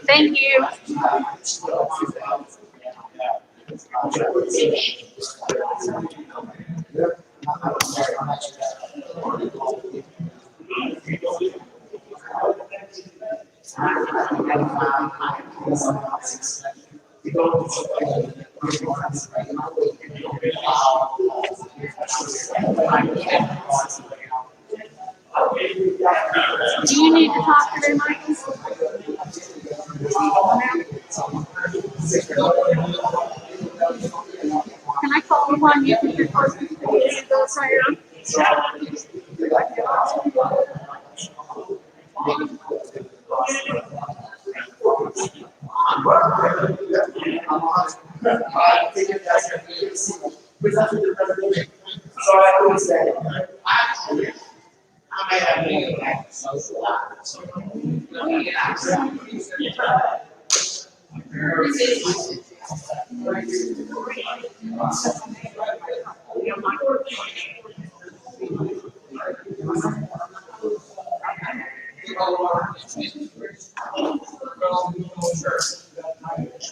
Thank you. Do you need to talk to them, Michael? Can I call upon you to report to the prayer?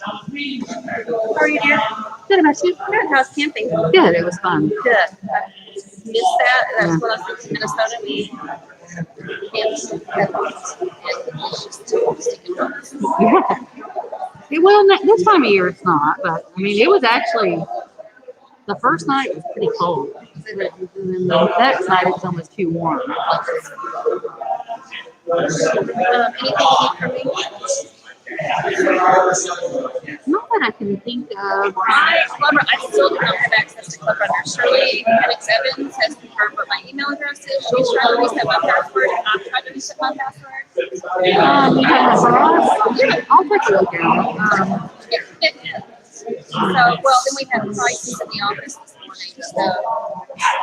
How are you, dear? Good about you? Good. How's camping? Good. It was fun. Good. I missed that. That's when I was in Minnesota. We camped. Yeah. Well, this time of year it's not, but I mean, it was actually the first night was pretty cold, and then the next night it's almost too warm. Anything you need from me? Not that I can think of. I still do not have access to Club Runner. Shirley Penix Evans has confirmed what my email address is. She's trying to reset my password, and I've tried to reset my password. You have that for us? Yeah, I'll take a look at it. So, well, then we had crisis in the office this morning. So,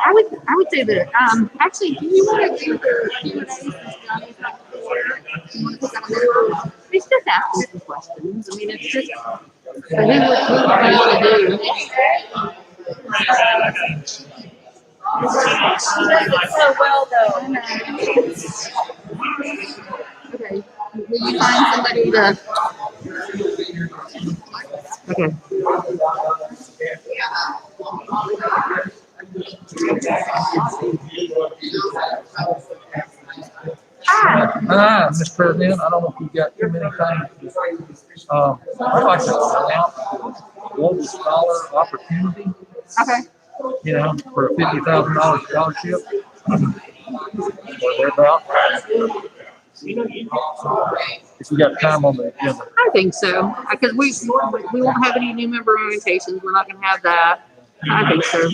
I would say that actually, do you want to do the Q&A since Johnny's not here? Do you want to put that on there? It's just asking some questions. I mean, it's just so who would want to do? she does it so well, though. Okay. Will you find somebody to? Okay. Hi, Mr. President. I don't know if you've got too many things. I'd like to announce Global Scholar Opportunity. Okay. You know, for a $50,000 scholarship. What they're about. If you got time on the agenda. I think so because we won't have any new member orientations. We're not going to have that. I think so.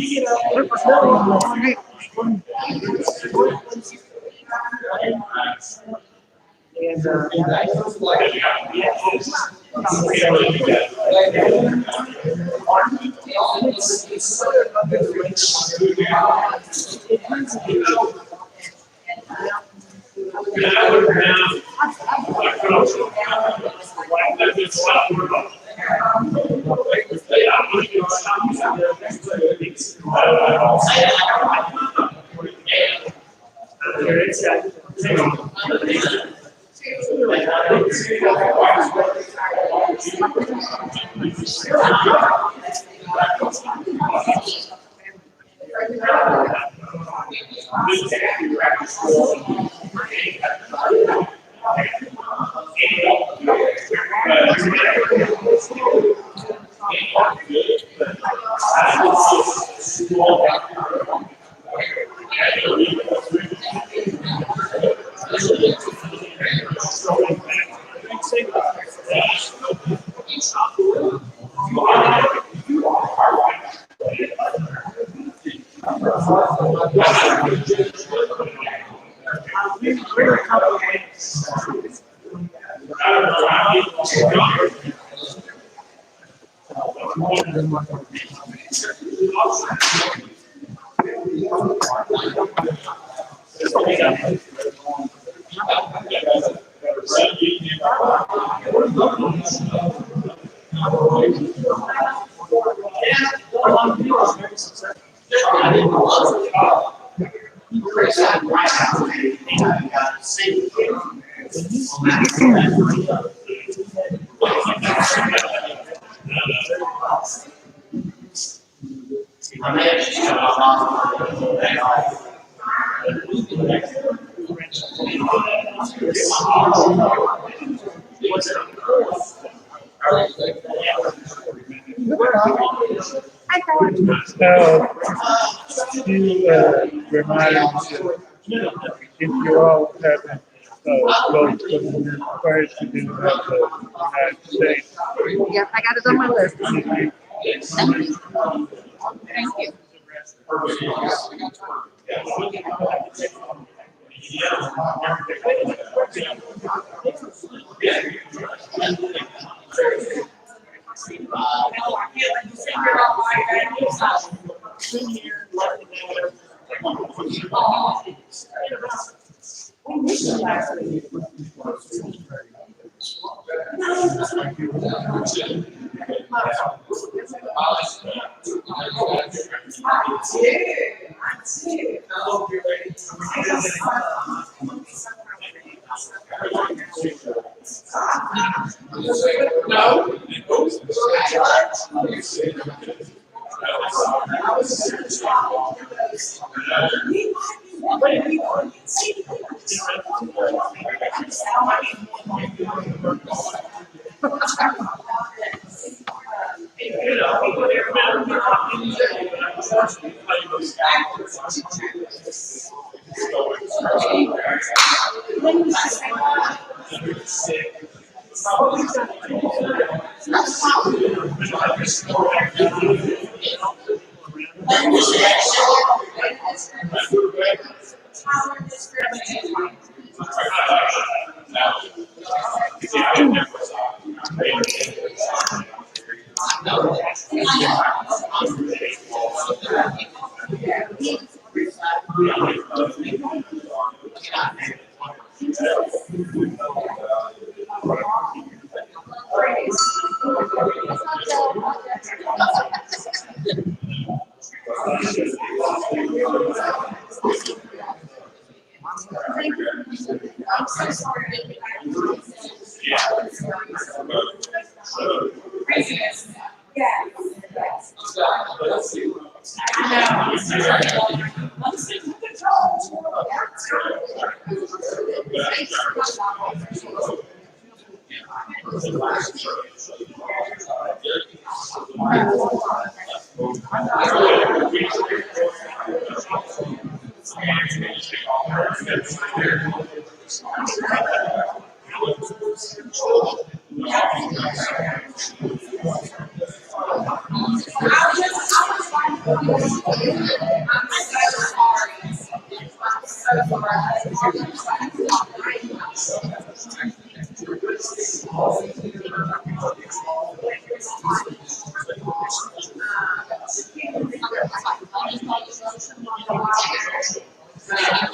I thought, You remind me if you all haven't voted for the president of the United States, yep, I got it on my list. Thank you. Thank you.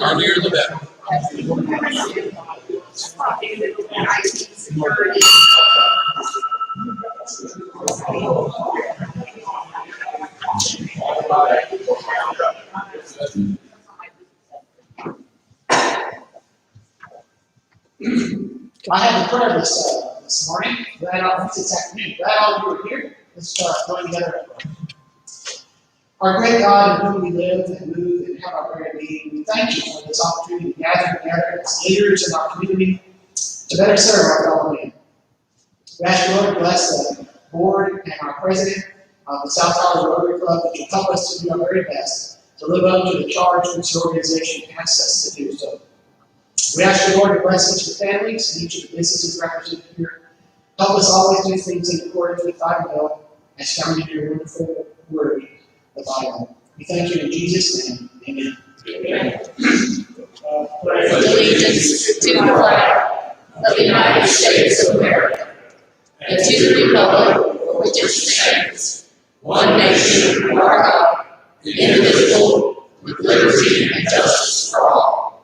Earlier the better. I have a prayer this morning. This afternoon. Glad all of you are here. Let's start going together. Our great God, in whom we live and move and have our very being, we thank you for this opportunity to gather together as leaders in our community to better serve our fellow man. We ask you, Lord, to bless the board and our president of the South Hollywood Rotary Club, that you help us to do our very best to live up to the charge which the organization asks us to do so. We ask you, Lord, to bless each of the families and each of the businesses represented here. Help us always do things in accordance with thy will, as found in your wonderful word, the Bible. We thank you in Jesus' name. Amen. Amen. Allegiance to the flag of the United States of America and to the republic for which it stands, one nation under God, indivisible, with liberty and justice for all.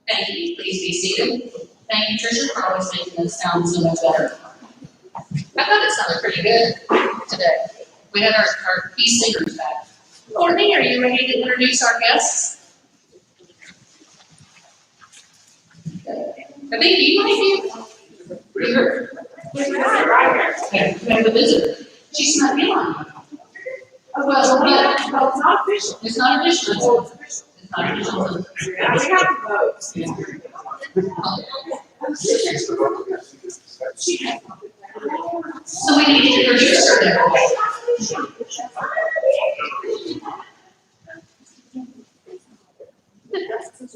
Thank you. Please be seated. Thank you, Tricia, for always making this sound so much better. I thought it sounded pretty good today. We had our key singers back. Courtney, are you ready to introduce our guests? I think you might be. Here. Okay, we have a visitor. She's not here on. Well, it's not official. It's not official. It's not official. Yeah, we have to vote. So we need to introduce her there.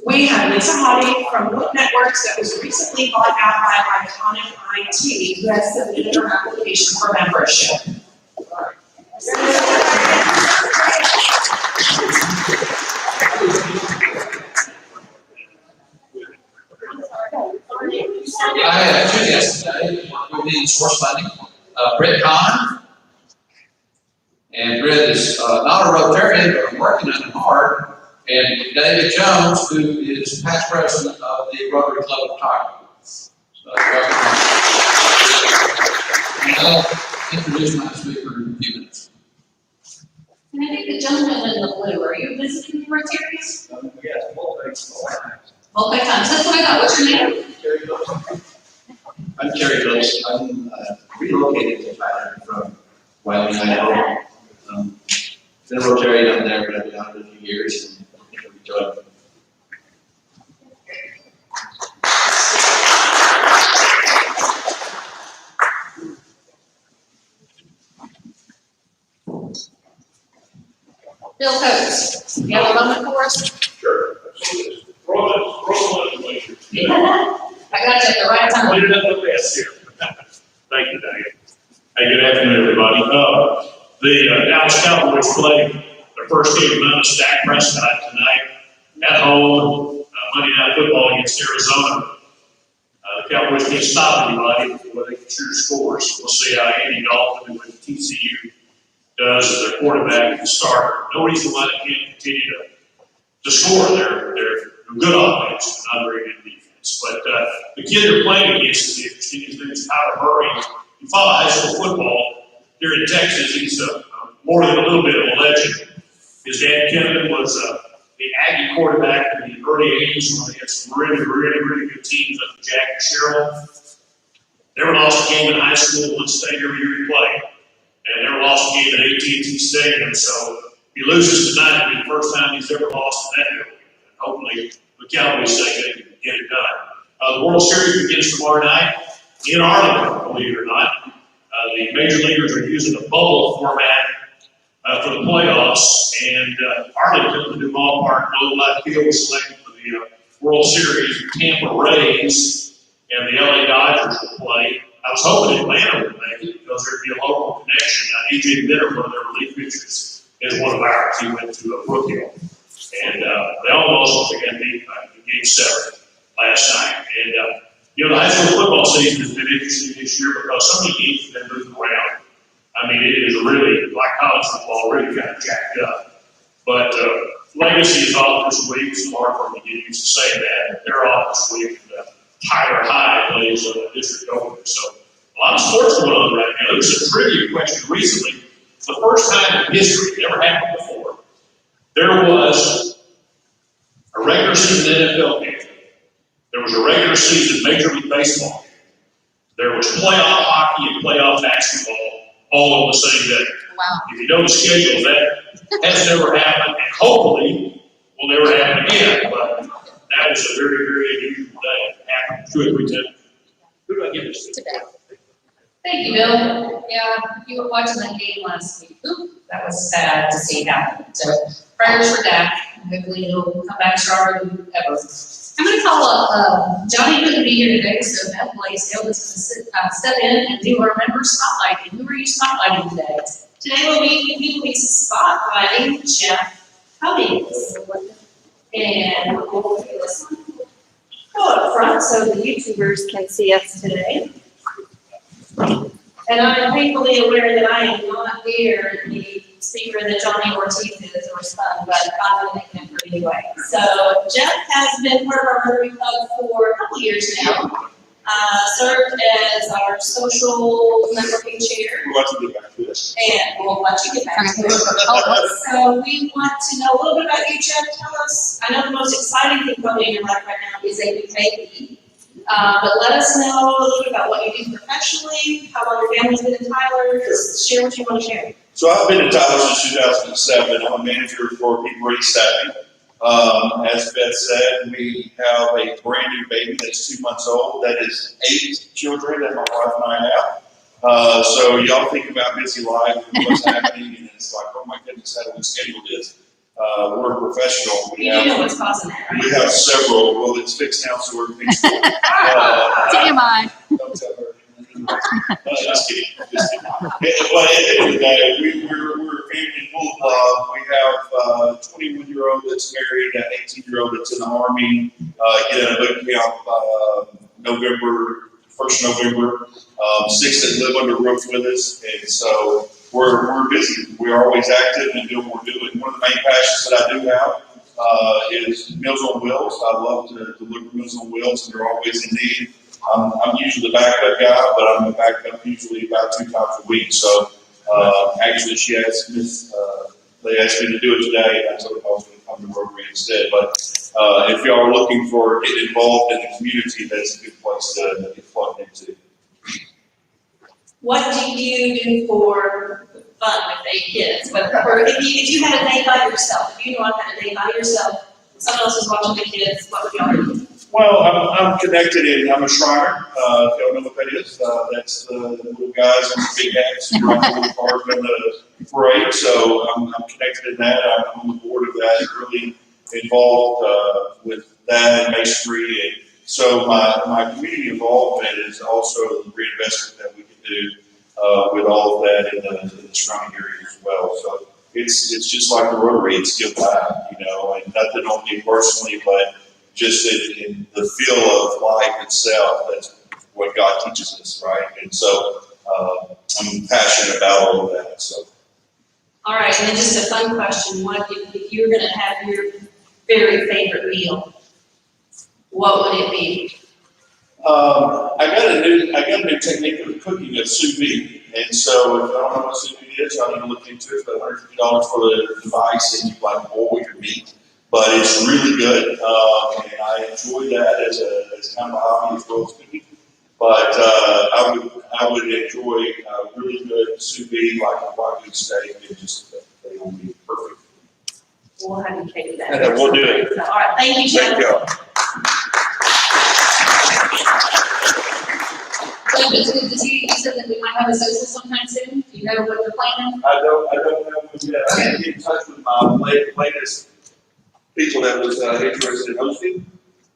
We have Lisa Hottie from Look Networks that was recently bought out by Iconic IT, who has submitted her application for membership. I have two guests today. One will be source funding, Britt Kahn. And Britt is not a Rotarian, but working on it hard. And David Jones, who is past president of the Rotary Club of Tiger. So, welcome. I'll introduce my speaker in a few minutes. And I think the gentleman in the blue, are you visiting the Rotaries? Yes, multi-times. Multi-times, that's what I thought. What's your name? I'm Kerry Phillips. I'm relocated to Thailand from Wyoming, Idaho. Been a Rotarian up there, but I've been out for a few years and enjoyed it. Bill Coates, you have a moment for us? Sure. Roll it. I got you at the right time. Clean it up the mess here. Thank you, Diane. Hey, good afternoon, everybody. The Dallas Cowboys played their first game of Mount Stack Prescott tonight at home, Monday Night Football against Arizona. The Cowboys can't stop anybody before they can shoot scores. We'll see how Andy Dalton with TCU does as their quarterback and starter. No reason why they can't continue to score. They're good offense, not very good defense. But the kid they're playing against is interesting. His name is Kyler Murray. You follow high school football here in Texas. He's more than a little bit of a legend. His dad, Kevin, was the Aggie quarterback in the early 80s when they had some really good teams like Jack and Sherrill. Never lost a game in high school, one state every year he played. And never lost a game at AT&T Stadium. So if he loses tonight, it'll be the first time he's ever lost in that building. And hopefully the Cowboys say they can get it done. The World Series begins tomorrow night in Arlington, believe it or not. The major leaguers are using a bubble format for the playoffs, and Arlington, the new ballpark, Globe Life Field, was selected for the World Series. The Tampa Rays and the LA Dodgers will play. I was hoping Atlanta would make it because there'd be a local connection. A.J. Minter, one of their relief pitchers, is one of ours. He went to Brookfield. And they almost got beat in Game 7 last night. And, the high school football season has been interesting this year because so many games have been moving around. I mean, it is really, like college football, really kind of jacked up. But Legacy is off this week. It's hard for me to get used to saying that. They're off this week. Tyler High plays district opener. So a lot of sports going on right now. There was a trivia question recently. It's the first time in history, it never happened before. There was a regular season NFL game. There was a regular season Major League Baseball. There was playoff hockey and playoff basketball all on the same day. Wow. If you know the schedule, that has never happened, and hopefully will never quickly, Ted. Who do I give this to? Today. Thank you, Bill. Yeah, you were watching that game last week. Ooh, that was sad to see happen. So prayers for Dak. Hopefully he'll come back stronger than ever. I'm going to call up, Johnny couldn't be here today, so Beth Blaisdell is going to step in and do our member spotlighting. Who are you spotlighting today? Today we will be spotlighting Jeff Cummings. And we'll do this one. Go up front so the YouTubers can see us today. And I'm painfully aware that I am not here, the speaker that Johnny Ortiz is or son, but I'm going to make him for anyway. So Jeff has been part of our Rotary Club for a couple years now. Served as our social networking chair. We'll let you get back to this. And we'll let you get back to it. So we want to know a little bit about you, Jeff. Tell us, I know the most exciting thing probably in your life right now is ABKB. But let us know a little bit about what you do professionally, how long your family's been in Tyler. Just share what you want to share. So I've been in Tyler since 2007. I'm a manager for People Ready Staffing. As Beth said, we have a brand new baby that's 2 months old. That is 8 children that my wife and I have. So y'all think about busy life and what's happening, and it's like, oh my goodness, how do we schedule this? We're a professional. You do know what's causing that, right? We have several. Well, it's fixed now, so we're fixed. TMI. Don't tell her. Just kidding. Just kidding. But at the end of the day, we're a family full of love. We have a 21-year-old that's married, an 18-year-old that's in the Army, getting a boot camp November, 1st November, 6 that live under roof with us. And so we're busy. We're always active and doing what we're doing. One of the main passions that I do have is Meals on Wheels. I love to deliver Meals on Wheels, and they're always in need. I'm usually the backup guy, but I'm the backup usually about 2 times a week. So actually, they asked me to do it today, and I told them I was going to come to Rotary instead. But if y'all are looking for getting involved in the community, that's a good place to get plugged into. What do you do for fun with 8 kids? Or if you had a day by yourself, if you know I've had a day by yourself, someone else is watching the kids, what would y'all do? Well, I'm connected in, I'm a Shriner, if y'all know what that is. That's the little guys in the big hats who run the little cars in the parade. So I'm connected in that. I'm on the board of that, really involved with that and masonry. And so my community involvement is also the reinvestment that we can do with all of that in the surrounding area as well. So it's just like the Rotary, it's give back, and nothing on me personally, but just in the feel of life itself, that's what God teaches us, right? And so I'm passionate about all of that. So. All right, and then just a fun question: what if you were going to have your very favorite meal? What would it be? I got a new technique of cooking of sous vide, and so if I don't know what sous vide is, I need to look into it. It's $150 for the device, and you boil your meat. But it's really good, and I enjoy that as kind of a hobby as well as cooking. But I would enjoy a really good sous vide, like a Wagyu steak, and just they will be perfect. We'll have you cater that. And we'll do it. All right, thank you, Jeff. Thank you. So, you said that we might have a social sometime soon. Do you know what you're planning? I don't know yet. I can get in touch with my latest people that was interested in hosting,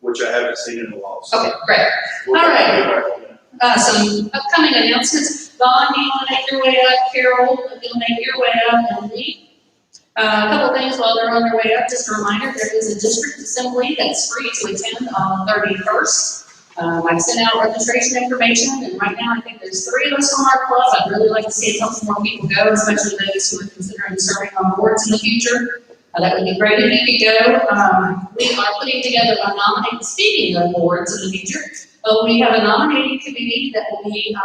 which I haven't seen in a while. So Okay, great. All right. Some upcoming announcements. Don, do you want to make your way up? Carol, if you'll make your way up, and Lee. A couple things while they're on their way up. Just a reminder, there is a district assembly that's free to attend on 31st. I've sent out registration information, and right now I think there's 3 of us from our club. I'd really like to see a couple more people go, especially those who are considering serving on boards in the future. That would be great if you could go. We are putting together a nominating, speaking of boards in the future, we have a nominating committee that will be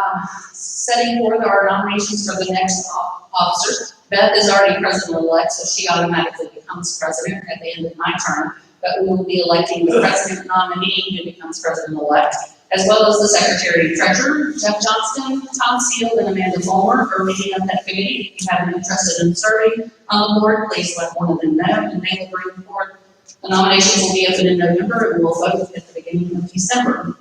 setting forth our nominations for the next officers. Beth is already president-elect, so she automatically becomes president at the end of my term. But we will be electing the president nominee who becomes president-elect, as well as the secretary and treasurer, Jeff Johnston, Tom Seal, and Amanda Fulmer are leading up that committee. If you have an interested in serving on the board, please let one of them know, and they will bring forward. The nominations will be open in November, and we'll vote at the beginning of December.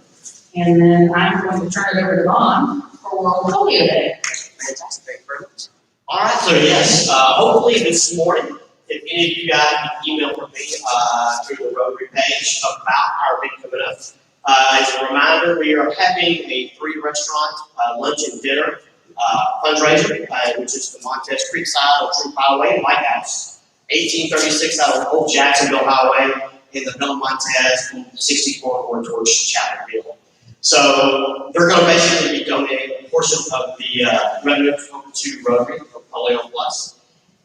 And then I'm going to turn it over to Vaughn for World Polio Day. Fantastic, thank you very much. All right, so yes, hopefully this morning, if any of you got an email from me through the Rotary page about our big coming up. As a reminder, we are having a 3-restaurant lunch and dinner fundraiser, which is the Montez Creek side of Troop Highway in White House, 1836 out of Old Jacksonville Highway in the Middle Montez, 64 going towards Chattanooga. So they're going to basically be donating a portion of the revenue to Rotary for Polio Plus.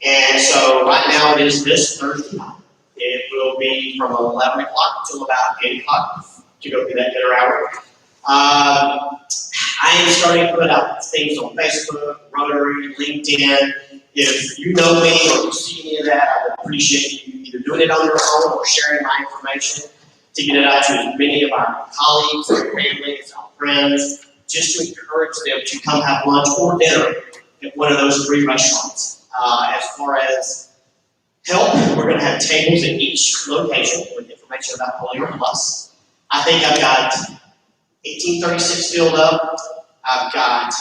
And so right now it is this Thursday night. It will be from 11 o'clock until about 8 o'clock to go through that dinner hour. I am starting to put out things on Facebook, Rotary, LinkedIn. If you know me or you see any of that, I would appreciate you either doing it on your own or sharing my information to get it out to as many of our colleagues, our families, our friends, just to encourage them to come have lunch or dinner at one of those 3 restaurants. As far as help, we're going to have tables at each location with information about Polio Plus. I think I've got 1836 filled up. I've got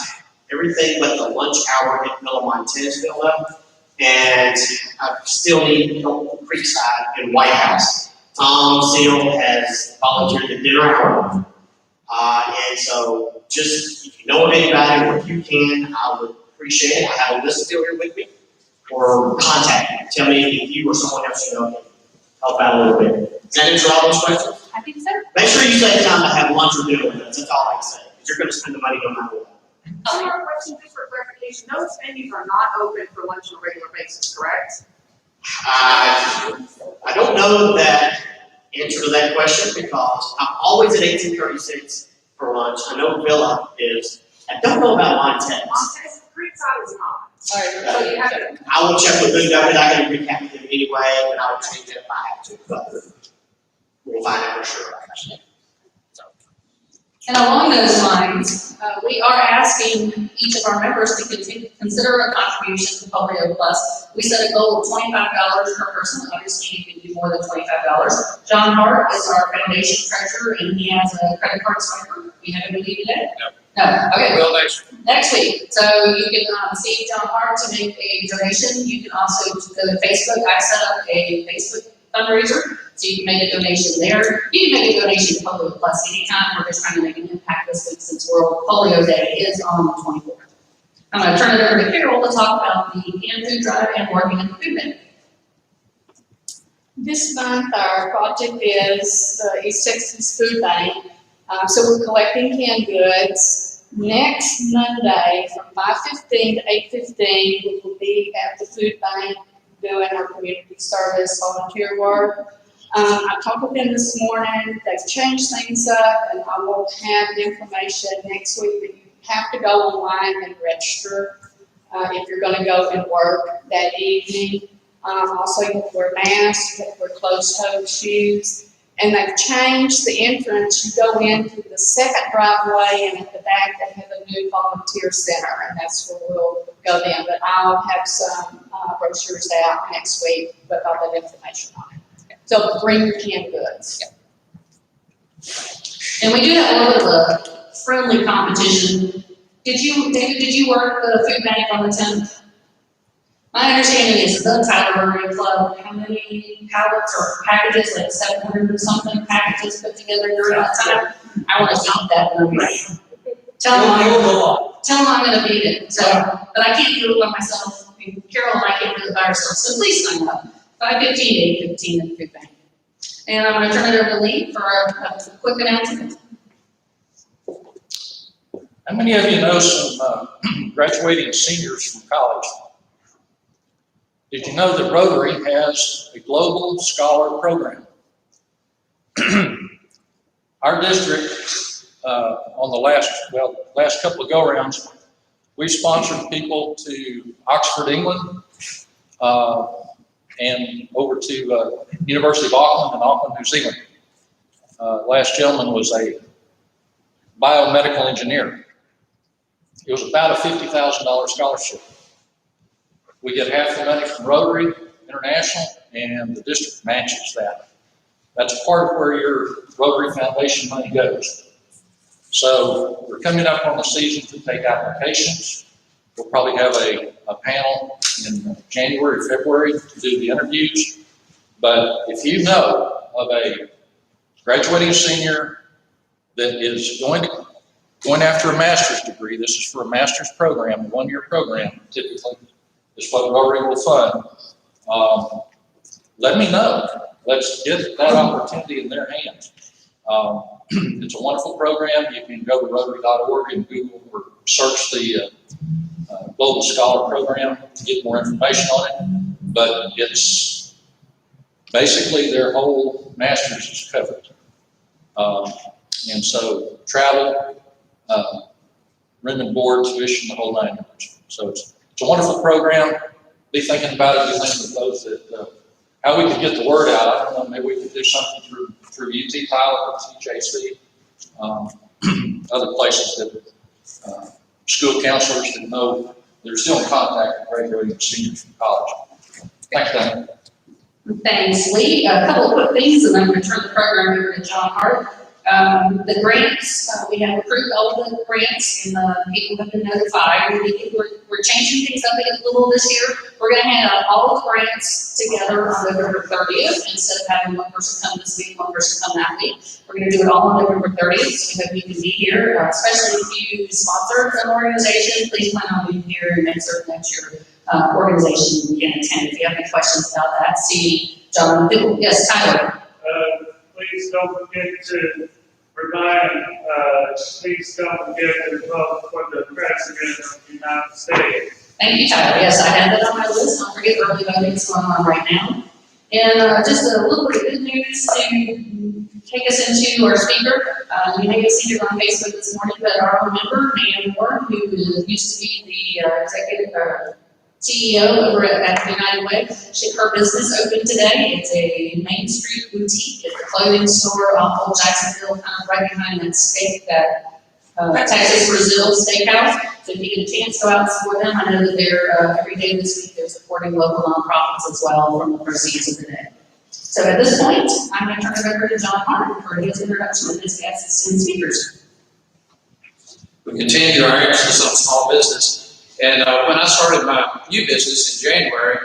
everything but the lunch hour at Middle Montez filled up. And I still need help at Creekside in White House. Tom Seal has volunteered the dinner hour. And so just if you know of anybody or if you can, I would appreciate it. I have a list still here with me. Or contact me. Tell me if you or someone else you know can help out a little bit. Does that answer all those questions? I think so. Make sure you take time to have lunch or dinner with us. That's all I can say. Because you're going to spend the money no matter what. One more question, just for clarification. Those venues are not open for lunch on a regular basis, correct? I don't know that answer to that question because I'm always at 1836 for lunch. I know Villa is. I don't know about Montez. Montez Creekside is not. So you have to. I will check with them. I got to recap with them anyway, and I will change it if I have to. But we'll find out for sure. And along those lines, we are asking each of our members to consider a contribution to Polio Plus. We set a goal of $25 per person. Obviously, you can do more than $25. John Hart is our foundation treasurer, and he has a credit card swiper. We have him with you today? No. Okay. Well, Next week. So you can see John Hart to make a donation. You can also go to Facebook. I set up a Facebook fundraiser, so you can make a donation there. You can make a donation to Polio Plus anytime. We're just trying to make an impact this week since World Polio Day is on the 24th. I'm going to turn it over to Carol to talk about the canned food drive and working in the food bank. This month, our project is the East Texas Food Bank. So we're collecting canned goods. Next Monday from 5:15 to 8:15, we will be at the food bank doing our community service volunteer work. I talked with them this morning. They've changed things up, and I will have information next week. But you have to go online and register if you're going to go and work that evening. Also, you have to wear masks, you have to wear closed-toed shoes. And they've changed the entrance. You go into the second driveway, and at the back they have a new volunteer center, and that's where we'll go then. But I'll have some brochures out next week with all that information on it. So bring your canned goods. And we do have a little bit of a friendly competition. David, did you work the food bank on the 10th? My understanding is the Tyler Rotary Club, how many pallets or packages, like 700 or something packages put together during that time? I want to beat that number. Tell them I'm going to beat it. So, but I can't do it by myself. I mean, Carol and I can't do it by ourselves. So please sign up. 5:15 to 8:15 in the food bank. And I'm going to turn it over to Lee for a quick announcement. How many of you know some graduating seniors from college? Did you know that Rotary has a global scholar program? Our district, on the last couple of go-rounds, we sponsored people to Oxford, England, and over to University of Auckland and Auckland, New Zealand. Last gentleman was a biomedical engineer. It was about a $50,000 scholarship. We get half the money from Rotary International, and the district matches that. That's part of where your Rotary Foundation money goes. So we're coming up on the season to take applications. We'll probably have a panel in January, February to do the interviews. But if you know of a graduating senior that is going after a master's degree, this is for a master's program, a one-year program typically, is what Rotary will fund. Let me know. Let's get that opportunity in their hands. It's a wonderful program. You can go to Rotary.org and Google or search the Global Scholar Program to get more information on it. But it's basically their whole master's is covered. And so travel, room and board, tuition, the whole 9 yards. So it's a wonderful program. Be thinking about it. Be thinking of those that how we could get the word out. I don't know. Maybe we could do something through UT Pilot or TJC, other places that school counselors that know they're still in contact with graduating seniors from college. Thanks, Dan. Thanks, Lee. A couple of quick things, and I'm going to turn the program over to John Hart. The grants, we have approved all of the grants, and the people have been notified. We're changing things up a little this year. We're going to hand out all the grants together on November 30th instead of having one person come this week, one person come that week. We're going to do it all on November 30th, so we hope you can be here, especially if you sponsor an organization. Please plan on being here and make certain that your organization can attend. If you have any questions about that, see John. Yes, Tyler. Please don't forget to remind, please don't forget to vote for the President of the United States. Thank you, Tyler. Yes, I have that on my list. Don't forget early voting is going on right now. And just a little bit of good news to take us into our speaker. You may have seen it on Facebook this morning, but our own member, Dan Moore, who used to be the executive CEO over at United Way, her business opened today. It's a Main Street boutique. It's a clothing store off Old Jacksonville, kind of right behind that steak, that Texas Brazil steakhouse. So if you get a chance, go out and support them. I know that they're every day this week they're supporting local nonprofits as well from the proceeds of the day. So at this point, I'm going to turn it over to John Hart for his introduction with his guests and speakers. We continue our emphasis on small business. And when I started my new business in January,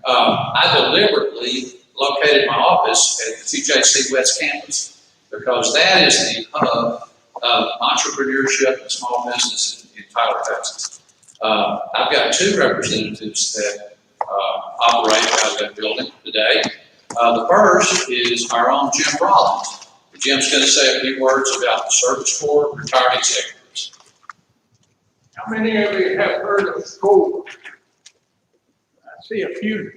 I deliberately located my office at the TJC West Campus because that is the hub of entrepreneurship and small business in Tyler, Texas. I've got 2 representatives that operate out of that building today. The first is our own Jim Rollins. Jim's going to say a few words about the Service Corps retired executives. How many of you have heard of SCORE? I see a few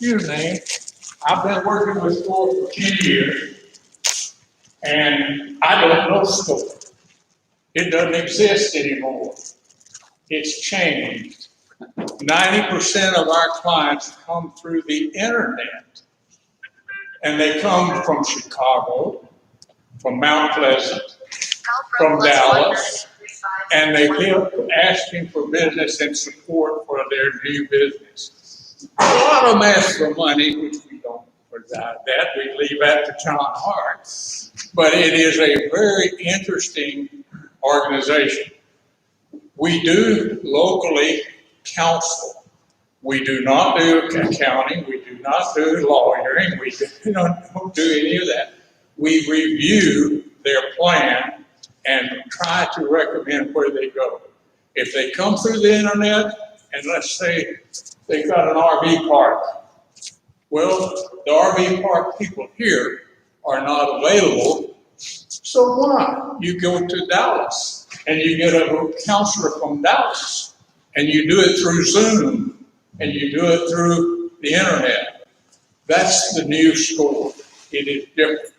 names. I've been working with SCORE for 10 years, and I don't know SCORE. It doesn't exist anymore. It's changed. 90% of our clients come through the internet, and they come from Chicago, from Mount Pleasant, from Dallas, and they keep asking for business and support for their new business. A lot of them ask for money, which we don't provide that. We leave that to John Hart. But it is a very interesting organization. We do locally counsel. We do not do accounting. We do not do lawyering. We don't do any of that. We review their plan and try to recommend where they go. If they come through the internet, and let's say they've got an RV park, well, the RV park people here are not available, so why? You go to Dallas, and you get a counselor from Dallas, and you do it through Zoom, and you do it through the internet. That's the new SCORE. It is different.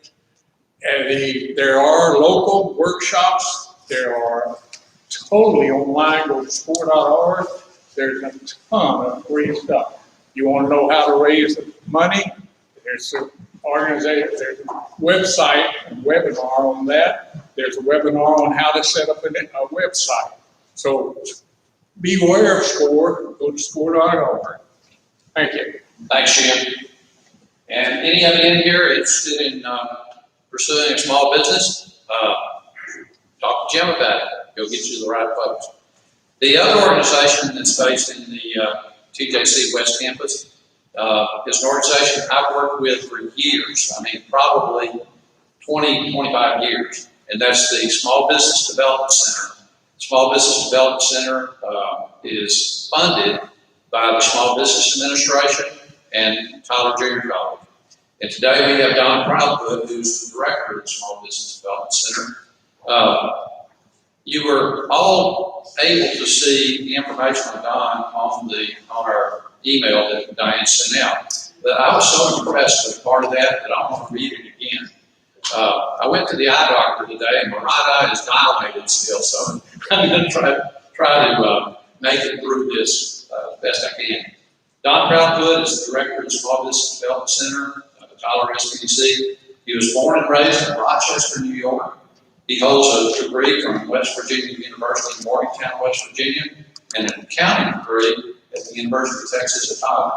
And there are local workshops. There are totally online. Go to SCORE.org. There's a ton of free stuff. You want to know how to raise money? There's an organization. There's a website and webinar on that. There's a webinar on how to set up a website. So beware of SCORE. Go to SCORE.org. Thank you. Thanks, Jim. And any of you in here interested in pursuing a small business? talk to Jim about it. He'll get you the right folks. The other organization that's based in the TJC West Campus is an organization I've worked with for years. I mean, probably 20, 25 years. And that's the Small Business Development Center. Small Business Development Center is funded by the Small Business Administration and Tyler Junior College. And today we have Don Proudfoot, who's the director of the Small Business Development Center. You were all able to see the information on Don on our email that Diane sent out. But I was so impressed with part of that I want to read it again. I went to the eye doctor today, and my right eye is dilated still, so I'm going to try to make it through this as best I can. Don Proudfoot is the director of the Small Business Development Center, Tyler SBDC. He was born and raised in Rochester, New York. He holds a degree from West Virginia University in Morgantown, West Virginia, and an accounting degree at the University of Texas at Tyler.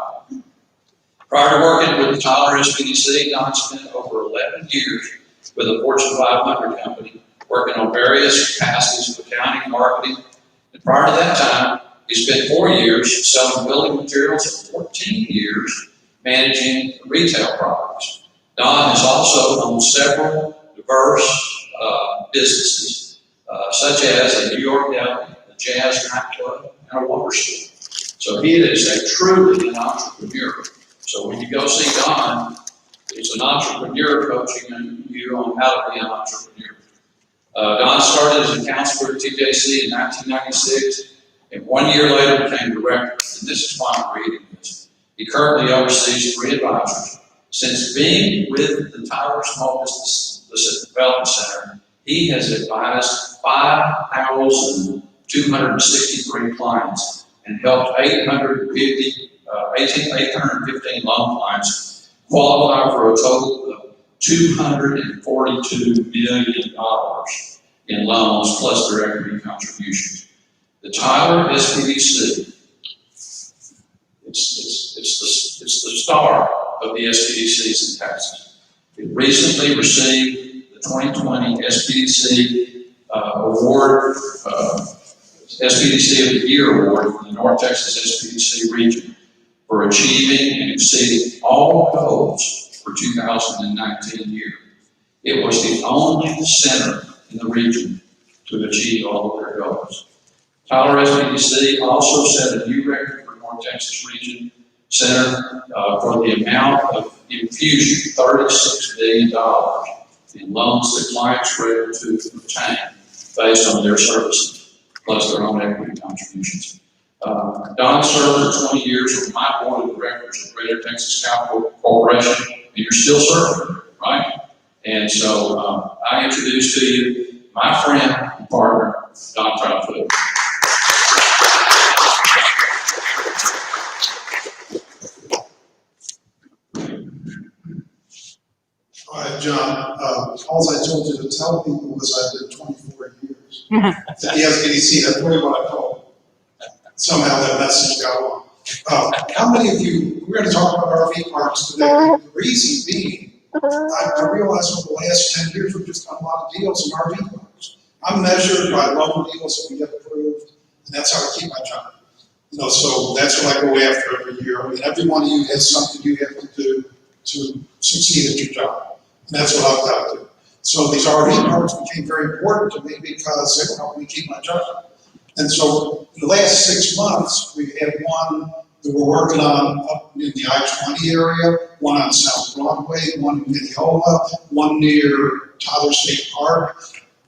Prior to working with the Tyler SBDC, Don spent over 11 years with a Fortune 500 company, working on various capacities of accounting and marketing. And prior to that time, he spent 4 years selling building materials and 14 years managing retail properties. Don has also owned several diverse businesses, such as a New York Deli, a jazz nightclub, and a water store. So he is truly an entrepreneur. So when you go see Don, he's an entrepreneur coaching you on how to be an entrepreneur. Don started as a counselor at TJC in 1996, and 1 year later became director. And this is why I'm reading this. He currently oversees 3 advisors. Since being with the Tyler Small Business Development Center, he has advised 5,263 clients and helped 815 loan clients qualify for a total of $242 million in loans plus their equity contributions. The Tyler SBDC, it's the star of the SBDCs in Texas. It recently received the 2020 SBDC award, SBDC of the Year award from the North Texas SBDC region for achieving and exceeding all goals for 2019 year. It was the only center in the region to achieve all of their goals. Tyler SBDC also set a new record for North Texas Region Center for the amount of infusion, $36 billion in loans that clients were able to obtain based on their services, plus their own equity contributions. Don served for 20 years on my board of directors of Greater Texas Capital Corporation, and you're still serving, right? And so I introduce to you my friend and partner, Don Proudfoot. All right, John, all I told you to tell people was I did 24 years at the SBDC. That's really what I told them. Somehow that message got on. How many of you, we're going to talk about RV parks today. The reason being, I realized over the last 10 years we've just done a lot of deals in RV parks. I'm measured by loan deals that we get approved, and that's how I keep my job. You know, so that's what I go after every year. I mean, every one of you has something you have to do to succeed at your job. And that's what I've got to do. So these RV parks became very important to me because they helped me keep my job. And so in the last 6 months, we had one that we're working on up in the I-20 area, one on South Broadway, one in Mineola, one near Tyler State Park,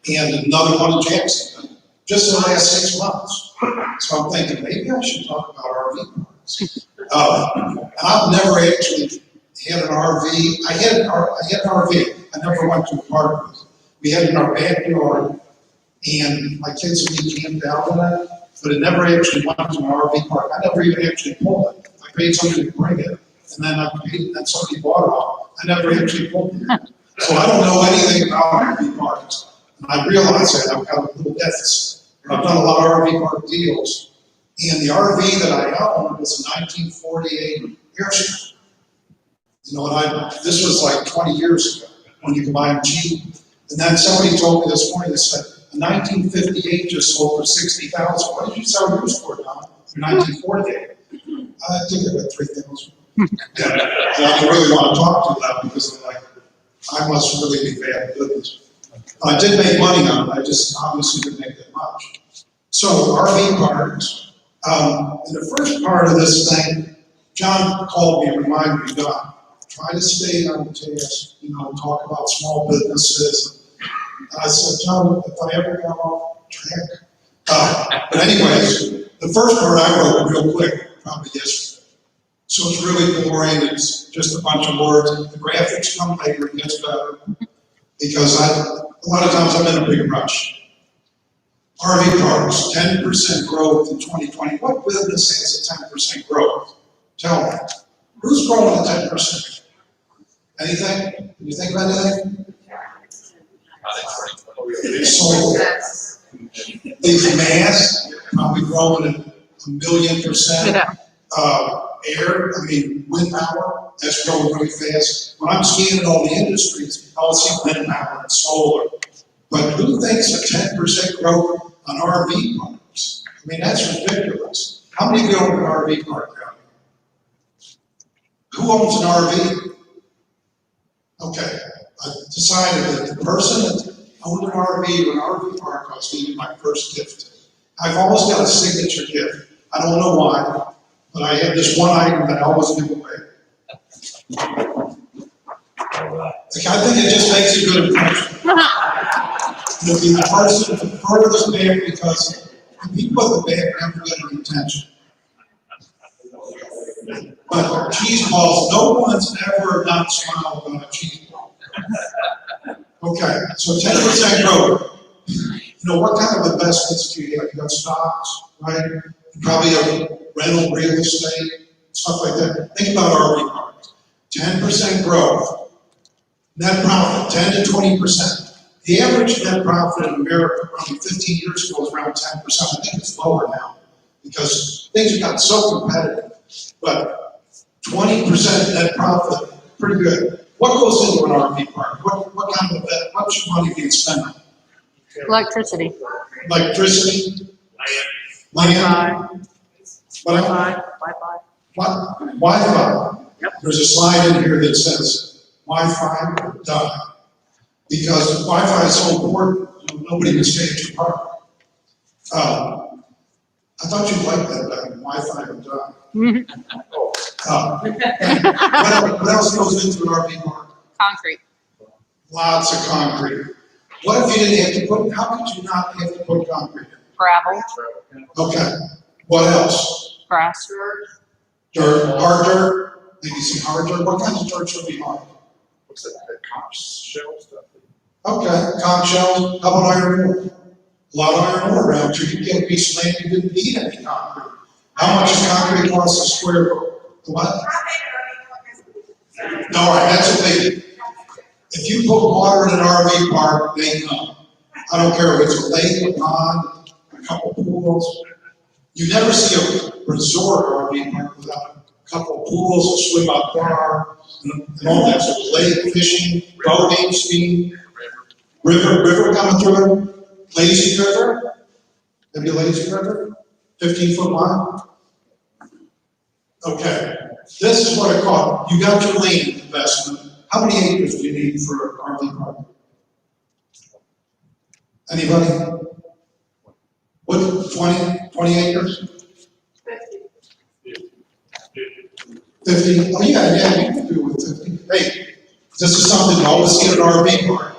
and another one in Jacksonville, just in the last 6 months. So I'm thinking, maybe I should talk about RV parks. And I've never actually had an RV. I had an RV. I never went to a park with it. We had it in our backyard, and my kids and me camped out in it, but it never actually went to an RV park. I never even actually pulled it. I paid somebody to bring it, and then somebody bought it all. I never actually pulled it. So I don't know anything about RV parks. And I realize that I've got a little deficit. I've done a lot of RV park deals, and the RV that I owned was a 1948 Airstream. You know, this was like 20 years ago when you could buy them cheap. And then somebody told me this morning, they said, a 1958 just sold for 60,000. What did you sell yours for, Don? 1948. I think about 3,000. Yeah, and I don't really want to talk to that because I'm like, I must really be bad at business. I did make money on it, I just obviously didn't make that much. So RV parks, in the first part of this thing, John called me and reminded me, Don, try to stay on task, talk about small businesses. And I said, John, if I ever got off track. But anyways, the first part I wrote real quick, probably yesterday. So it's really boring, it's just a bunch of words. The graphics come later, it gets better. Because a lot of times I'm in a big rush. RV parks, 10% growth in 2020. What business has a 10% growth? Tell me. Who's growing at 10%? Anything? Can you think of anything? So, these masks, probably growing at 1,000,000%. Wind power, that's growing really fast. When I'm scanning all the industries, I'll see wind power and solar. But who thinks a 10% growth on RV parks? I mean, that's ridiculous. How many of you own an RV park down here? Who owns an RV? Okay, I decided that the person that owned an RV or an RV park, I was giving my first gift. I've always got a signature gift. I don't know why, but I have this one item that I always give away. I think it just makes a good impression. It'll be the person the furthest back because the people at the back never get any attention. But cheese balls, no one's ever not smiled on a cheese ball. Okay, so 10% growth. What kind of investments do you have? You got stocks, right? You probably have rental real estate, stuff like that. Think about RV parks. 10% growth. Net profit, 10 to 20%. The average net profit in America probably 15 years ago was around 10%. I think it's lower now because things have gotten so competitive. But 20% net profit, pretty good. What goes into an RV park? What kind of how much money do you spend on? Electricity. Electricity? Land? Wi-Fi. What? Wi-Fi. Yep. There's a slide in here that says Wi-Fi or die. Because Wi-Fi is so important, nobody can stay too hard. I thought you'd like that better, Wi-Fi or die. What else goes into an RV park? Concrete. Lots of concrete. What if you didn't have to put, how could you not have to put concrete in? Gravel. Okay. What else? Grass. Dirt, hard dirt, maybe some hard dirt. What kinds of dirt should be hard? What's that, conch shell stuff? Okay, conch shells. How about iron ore? A lot of iron ore around here. You get a piece of land, you didn't need any concrete. How much does concrete cost a square foot? What? All right, that's a big. If you put water in an RV park, they come. I don't care if it's a lake, a pond, a couple pools. You never see a resort RV park without a couple pools, a swim up bar, and all that. So lake, fishing, boating, skiing, river coming through it. Lazy river? Maybe a lazy river? 15-foot wide? Okay, this is what it costs. You got your land investment. How many acres do you need for an RV park? Anybody? What, 20 acres? 50? Oh yeah, you can do it with 50. Hey, this is something you always see at an RV park.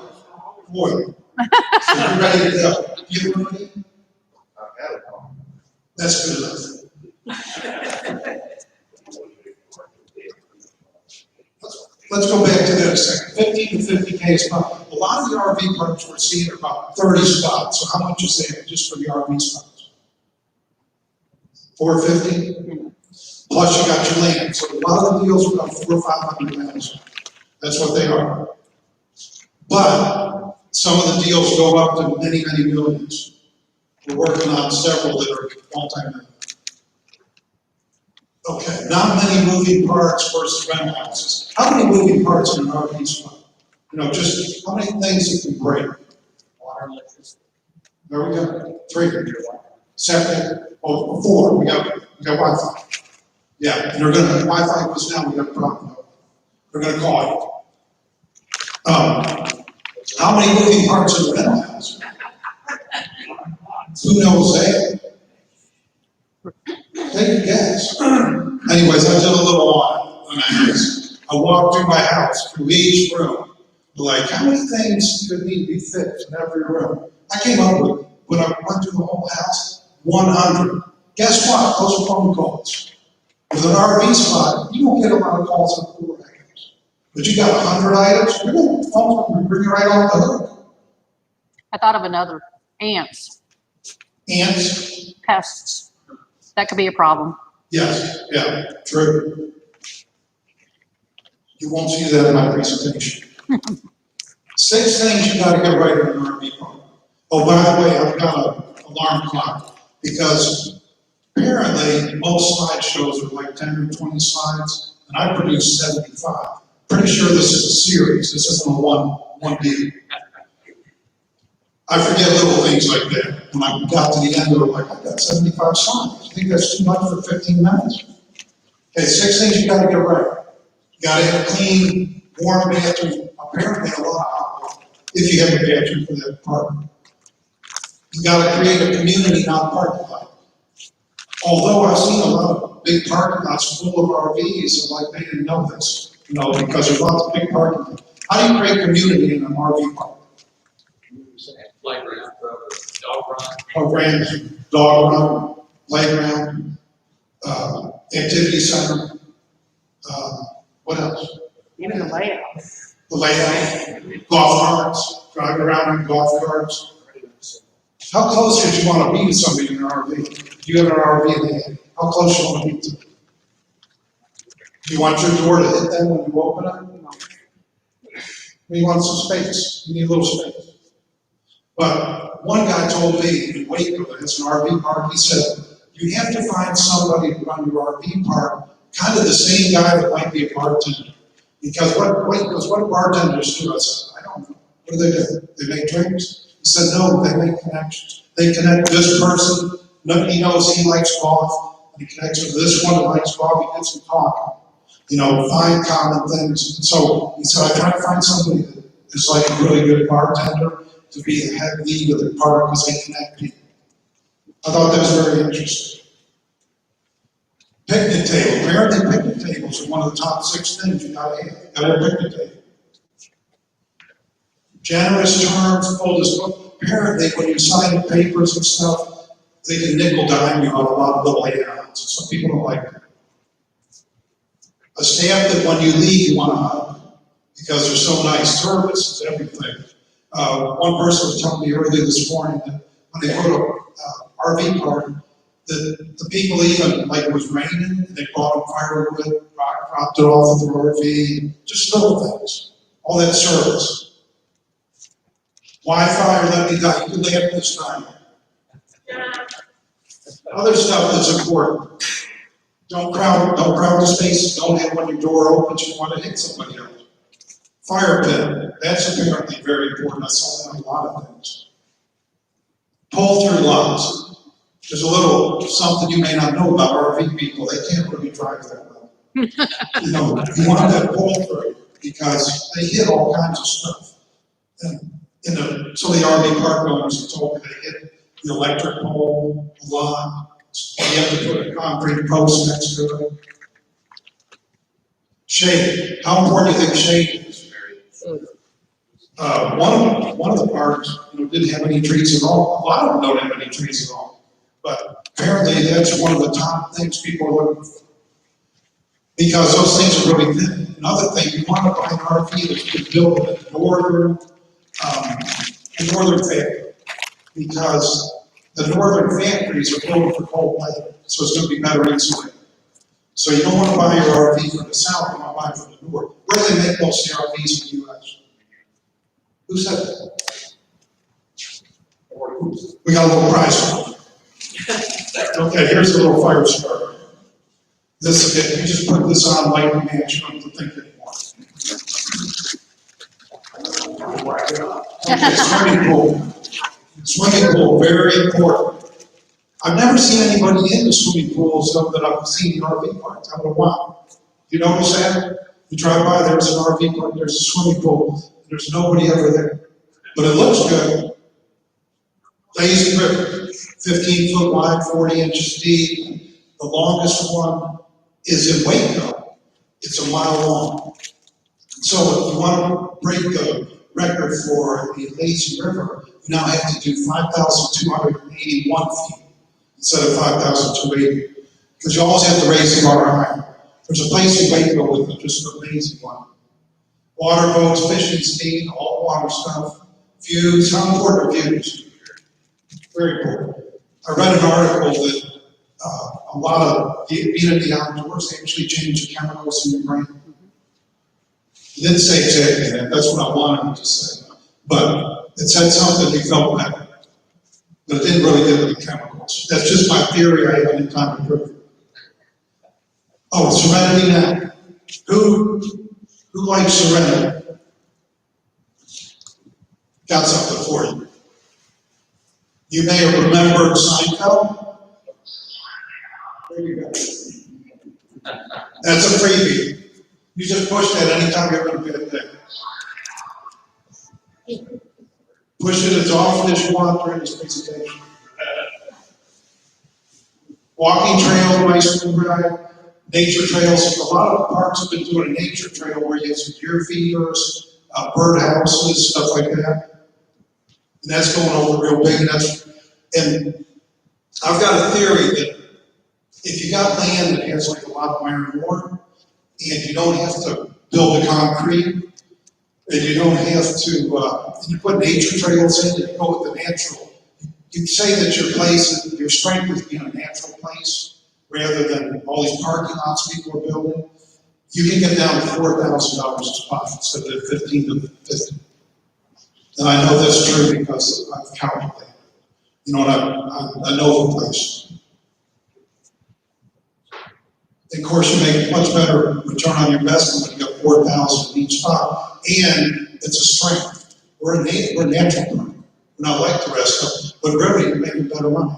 Boy, so you're ready to go. You ready? That's good enough. Let's go back to that a second. 50 to 50K spot. A lot of the RV parks we're seeing are about 30 spots. So how much is that just for the RV spots? 450? Plus you got your land. So a lot of the deals are about 400 or 500 lands. That's what they are. But some of the deals go up to many, many millions. We're working on several that are multi-million. Okay, not many moving parts versus rental houses. How many moving parts in an RV spot? Just how many things it can break? Water, electricity. There we go, 3, septic, oh, 4, we got Wi-Fi. Yeah, and they're gonna, Wi-Fi goes down, we got a problem. They're gonna call you. How many moving parts in the rental house? Who knows that? Take a guess. Anyways, I did a little analysis. I walked through my house, through each room, like, how many things could need to be fixed in every room? I came up with, when I went through the whole house, 100. Guess what? Those are phone calls. With an RV spot, you don't get a lot of calls on 4 items. But you got 100 items, you're going to phone them, bring you right off the hook. I thought of another, ants, Ants, pests. That could be a problem. yes, yeah, true. You won't see that in my presentation. 6 things you gotta get right in an RV park. Oh, by the way, I've got an alarm clock, because apparently most slideshows are like 10 or 20 slides, and I produced 75. Pretty sure this is a series, this isn't a one video. I forget little things like that. When I got to the end of it, like, I've got 75 slides. I think that's too much for 15 minutes. Okay, 6 things you gotta get right. You gotta have a clean, warm bathroom, apparently a lot of hot water, if you have a bathroom for that apartment. You gotta create a community, not a parking lot. Although I've seen a lot of big parking lots full of RVs, I'm like, they didn't know this, because there's lots of big parking lots. How do you create community in an RV park? Playground, dog run. Programs, dog run, playground, activity center, what else? Even the layout. The layout, golf carts, driving around in golf carts. How close would you want to be to somebody in an RV? If you have an RV in the end, how close you want to be to them? Do you want your door to hit them when you open it? You want some space, you need a little space. But one guy told me in Waco, it's an RV park, he said, you have to find somebody to run your RV park, kind of the same guy that might be a bartender. Because what do bartenders do? I said, I don't know. What do they do? They make drinks? He said, no, they make connections. They connect this person, he knows he likes golf, and he connects with this one who likes golf, he gets them talking. Find common things. And so he said, I try to find somebody that is like a really good bartender to be the head lead of the park because they connect people. I thought that was very interesting. Picnic table. Apparently picnic tables are one of the top 6 things you gotta have. You gotta have a picnic table. Generous terms, full disclosure. Apparently when you sign papers and stuff, they can nickel dime you on a lot of little add-ons. Some people don't like that. A staff that when you leave you want to hug because they're so nice. Service is everything. One person was telling me earlier this morning that when they go to RV park, the people even, like it was raining, they brought them firewood, dropped it off at the RV, just little things. All that service. Wi-Fi or let me die, you can lay up this time. Other stuff that's important. Don't crowd the spaces, don't have when your door opens, you want to hit somebody else. Fire pit, that's apparently very important, I saw that in a lot of things. Pull-through lots. There's a little something you may not know about RV people, they can't really drive that well. You want that pull-through because they hit all kinds of stuff. And some of the RV park owners have told me they hit the electric pole a lot. You have to put a concrete post next to it. Shade. How important do you think shade is? One of the parks didn't have any trees at all. A lot of them don't have any trees at all. But apparently that's one of the top things people are looking for. Because those things are really thin. Another thing, you want to buy an RV that's been built in the northern factory. Because the northern factories are built for cold weather, so it's going to be better insulated. So you don't want to buy your RV from the south, you want to buy it from the north. Where do they make most of the RVs in the U.S.? Who said that? We got a little prize for it. Okay, here's a little fire starter. This again, you just put this on like a match, you don't have to think anymore. Okay, swimming pool. Swimming pool, very important. I've never seen anybody in the swimming pool, so that I've seen the RV parks. I don't know why. You notice that? You drive by, there's an RV park, there's a swimming pool, there's nobody ever there. But it looks good. Lazy River, 15 foot wide, 40 inches deep. The longest one is in Waco. It's a mile long. So if you want to break the record for the Lazy River, you now have to do 5,281 feet instead of 5,280. Because you always have to raise the bar higher. There's a place in Waco with just an amazing one. Water boats, fishing steam, all water stuff. Views, how important are views? Very important. I read an article that a lot of being in the outdoors actually change the chemicals in your brain. It didn't say exactly that, that's what I wanted it to say. But it said something, you felt better. But it didn't really get to the chemicals. That's just my theory, I haven't had time to prove it. Oh, Serenity now. Who likes Serenity? Got something for you. You may have remembered Seinfeld. There you go. That's a freebie. You just push that anytime you're going to get there. Push it as often as you want during this presentation. Walking trail, bicycle ride, nature trails. A lot of parks have been doing a nature trail where you have some deer feeders, bird houses, stuff like that. And that's going over real big. And I've got a theory that if you got land that has like a lot of iron ore, and you don't have to build a concrete, and you don't have to, you put nature trails in, and you go with the natural. You say that your place, your strength is being a natural place, rather than all these parking lots people are building. You can get down to $4,000 a spot instead of 15 to 50. And I know that's true because I've calculated. You know, I know the place. And of course, you make much better return on your investment when you got 4,000 in each spot, and it's a strength. We're a natural park. We're not like the rest of them, but really, you're making better money.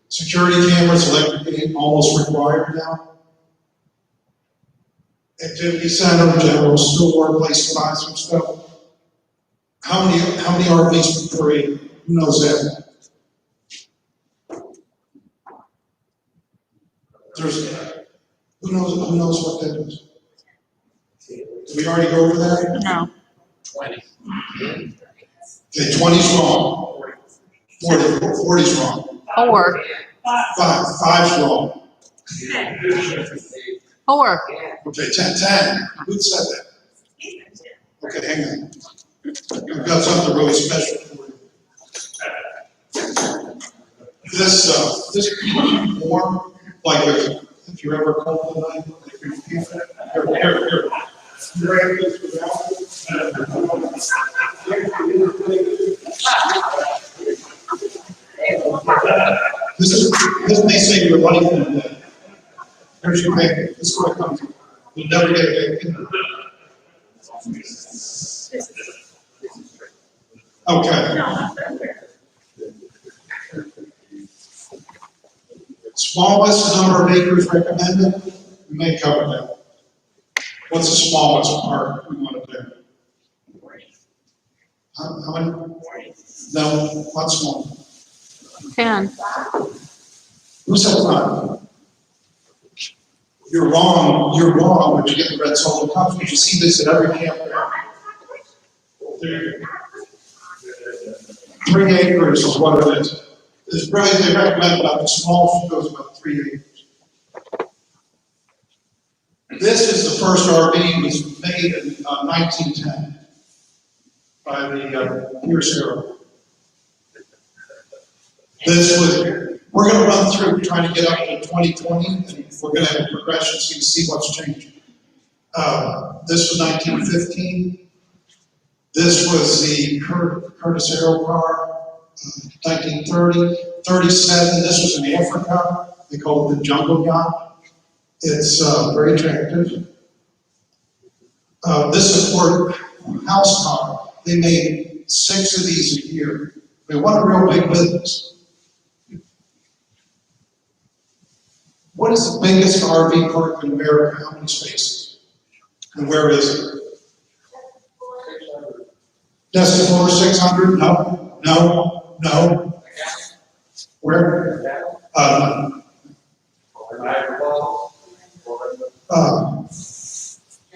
Security cameras, electric gate, almost required now. Activity center, general store, place to buy some stuff. How many RVs per parade? Who knows that? Who knows what that is? Did we already go over that? No. 20. Okay, 20's wrong. 40's wrong. 4. 5's wrong. 4. Okay, 10. Who said that? Okay, hang on. I've got something really special for you. This more like if you're ever cold tonight, here. This may save your life in a day. Here's your paper. This is what it comes to. You'll never get it back. Okay. Smallest number of acres recommended, we may cover that. What's the smallest part we want to do? How many? No, what's small? 10. Who said 5? You're wrong when you get the red solar cups, because you see this at every campground. 3 acres is what it is. It's really, they recommend about the small goes about 3 acres. This is the first RV was made in 1910 by the Pierce Arrow. We're going to run through trying to get up to 2020, and we're going to have a progression so you can see what's changing. This was 1915. This was the Curtis Arrow car, 1930. 37, this was in Africa. They call it the jungle yacht. It's very attractive. This is a Ford house car. They made 6 of these a year. We want a real big business. What is the biggest RV park in America? How many spaces? And where is it? Destin Florida 600? No, no, no. Where? No.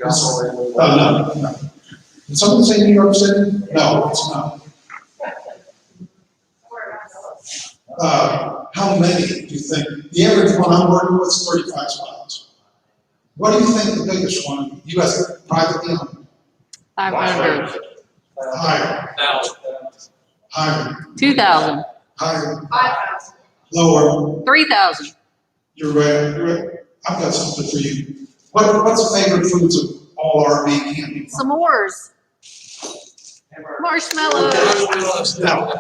No. Did someone say New York City? No, it's not. How many do you think? The average one I'm working with is 35 spots. What do you think the biggest one, U.S. privately owned? 500. Higher. Higher. 2,000. Higher. 5,000. Lower. 3,000. You're right. You're right. I've got something for you. What's the favorite foods of all RV camping? S'mores. Marshmallows. Now,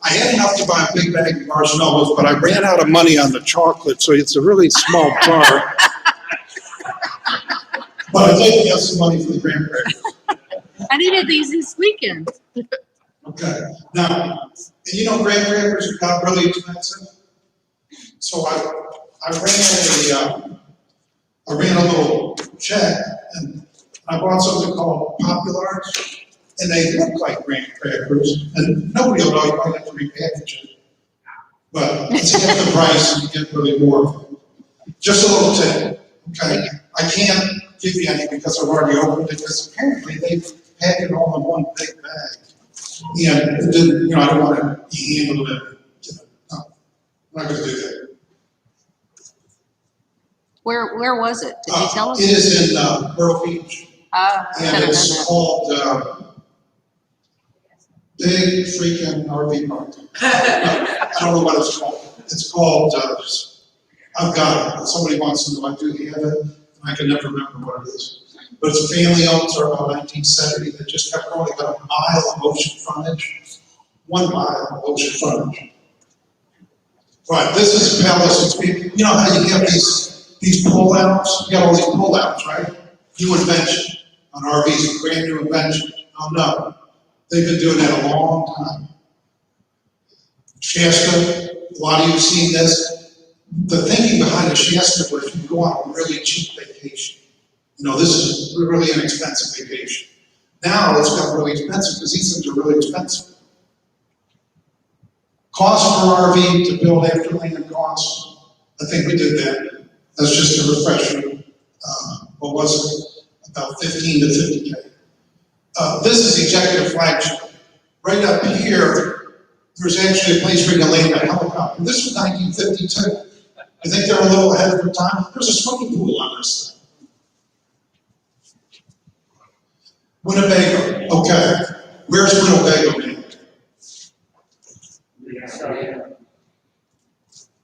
I had enough to buy a big bag of marshmallows, but I ran out of money on the chocolate, so it's a really small bar. But I did have some money for the graham crackers. I needed these this weekend. Okay. Now, you know graham crackers got really expensive. So I ran a little check and I bought something called Populars. And they look like graham crackers, and nobody will know, you might have to repackage it. But once you get the price, you get really more of it. Just a little tip, okay? I can't give you any because I've already opened it, because apparently they pack it all in one big bag. And it didn't, I don't want to handle it, no, I'm not gonna do that. Where was it? Did you tell us? It is in Myrtle Beach, I and should have it's done that. called, Big freaking RV park. I don't know what it's called. It's called, I've got it. If somebody wants to know, I do have it. I can never remember what it is. But it's a family owned, started about 1970. That just kept growing. They got a mile of ocean frontage. 1 mile of ocean frontage. Right, this is Palace. You know how you have these pull-outs? You got all these pull-outs, right? New invention on RVs, brand new invention. Oh no. They've been doing that a long time. Shasta, a lot of you have seen this. The thinking behind the Shasta was you go on a really cheap vacation. This is a really inexpensive vacation. Now it's got really expensive because these things are really expensive. Cost per RV to build after land costs, I think we did that. That's just a refresher. What was it? About 15 to 50K. This is executive flagship. Right up here, there's actually a place where you can land a helicopter. This was 1952. I think they're a little ahead of their time. There's a swimming pool on this thing. Winnebago, okay. Where's Winnebago named?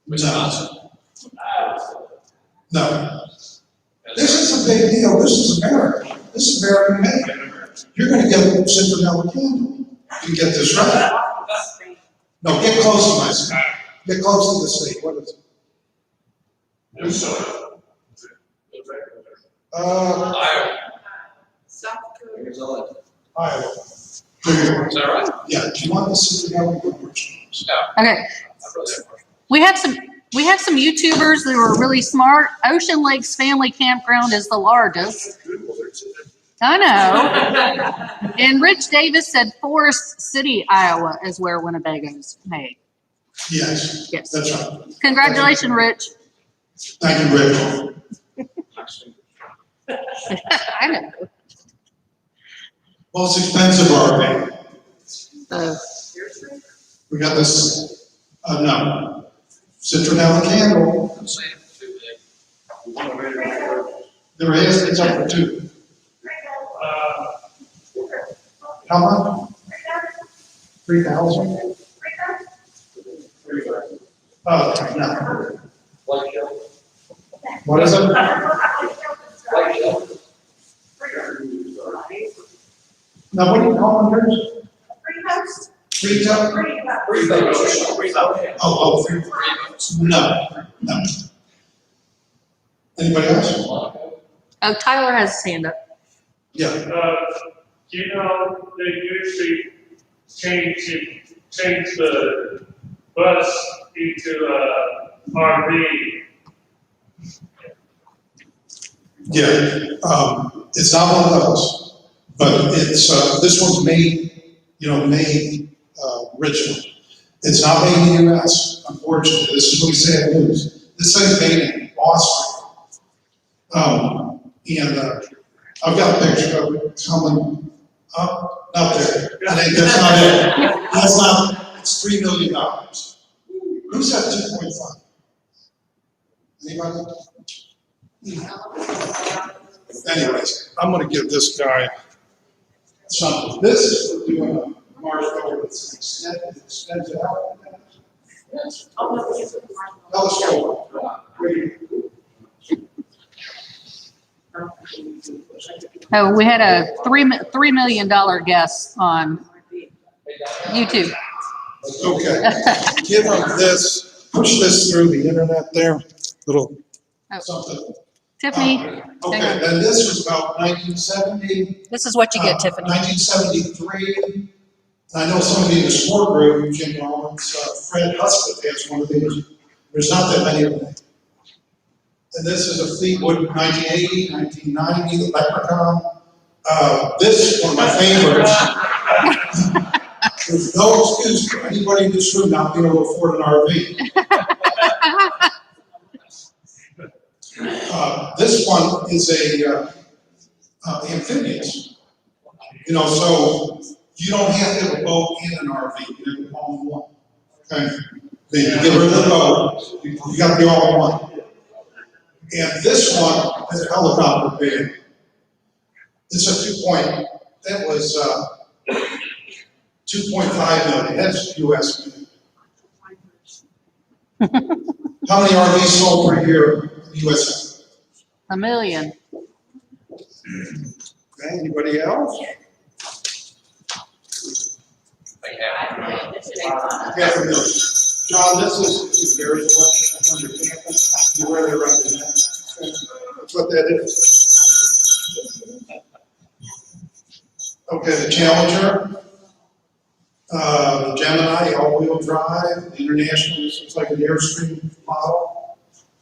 Wisconsin. No. This is a big deal. This is America. This is American made. You're going to get Citronella Candle. You get this right. No, get close to my state. Get close to the state. What is it? Iowa. South Dakota. Arizona. Iowa. Is that right? Yeah. Do you want the Citronella Candle? Yeah. Okay. We have some YouTubers that were really smart. Ocean Lakes Family Campground is the largest. I know. And Rich Davis said Forest City, Iowa is where Winnebago's made. Yes. Yes. That's right. Congratulations, Rich. Thank you, Rich. I know. Most expensive RV. So, We got this, no. Citronella Candle. I'm saying too big. There is, it's up for 2. How much? 3,000? Oh, no. What is it? Now, what do you call them, yours? Free toast? Oh, free. No. Anybody else? oh, Tyler has his hand up. Yeah. You know, they usually change it change the bus into RV. Yeah, it's not one of those, but it's, this one's made, original. It's not made in the US, unfortunately. This is what we say it is. This thing's made in Austria. I've got a picture of it coming up, not there. I think that's not it. That's not, it's $3 million. Who's at 2.5? Anybody? Anyways, I'm gonna give this guy something. This is for doing a marshmallow that's extends it out. Another story. Oh, we had a $3 million guess on YouTube. Okay, give them this, push this through the internet there, little something. Tiffany, Okay, hang on. and this was about 1970. This is what you get, Tiffany. 1973. I know somebody in the sport group, Jim Rollins, Fred Husband has one of these. There's not that many of them. And this is a Fleetwood 1980, 1990, the Leprechaun. This is one of my favorites. There's no excuse for anybody in this room not being able to afford an RV. This one is a amphibious. So you don't have to have a boat and an RV. You have it all in one. Okay? Then you get rid of the boat. You got the all in one. And this one is a helicopter bed. It's a that was 2.5 million. That's US money. How many RVs sold per year in the USA? 1 million. Okay, anybody else? Half a million. John, this is Gary's one on your campus. You wear it around the neck. That's what that is. Okay, the Challenger, the Gemini, all-wheel drive, the International, this looks like an Airstream model.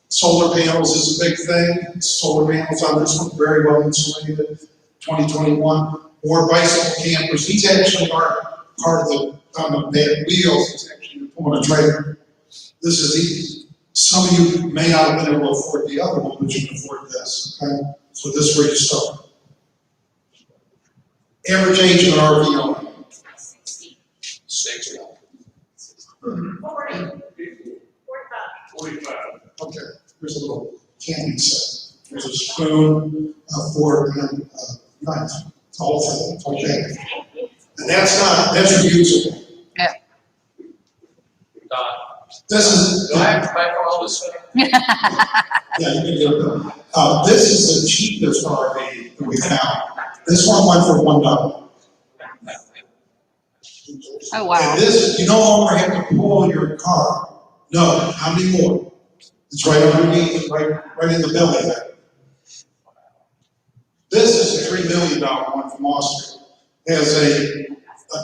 Solar panels is a big thing. Solar panels on this one, very well insulated. 2021. More bicycle campers. These actually are part of the, on the bed wheels, it's actually pulling a trailer. This is easy. Some of you may not have been able to afford the other one, but you can afford this, okay? So this is where you start. Average age of an RV owner? 60. 45. Okay, here's a little camping set. There's a spoon, a fork, and a knife. It's the whole thing, it's okay. And that's reusable. Yeah. Don, This is. do I have to pay for all this stuff? Yeah, you can do it. This is the cheapest RV that we found. This one went for $1. Oh, wow. And this, you no longer have to pull your car. No, how many more? It's right underneath, right in the belly there. This is a $3 million one from Austria. It has a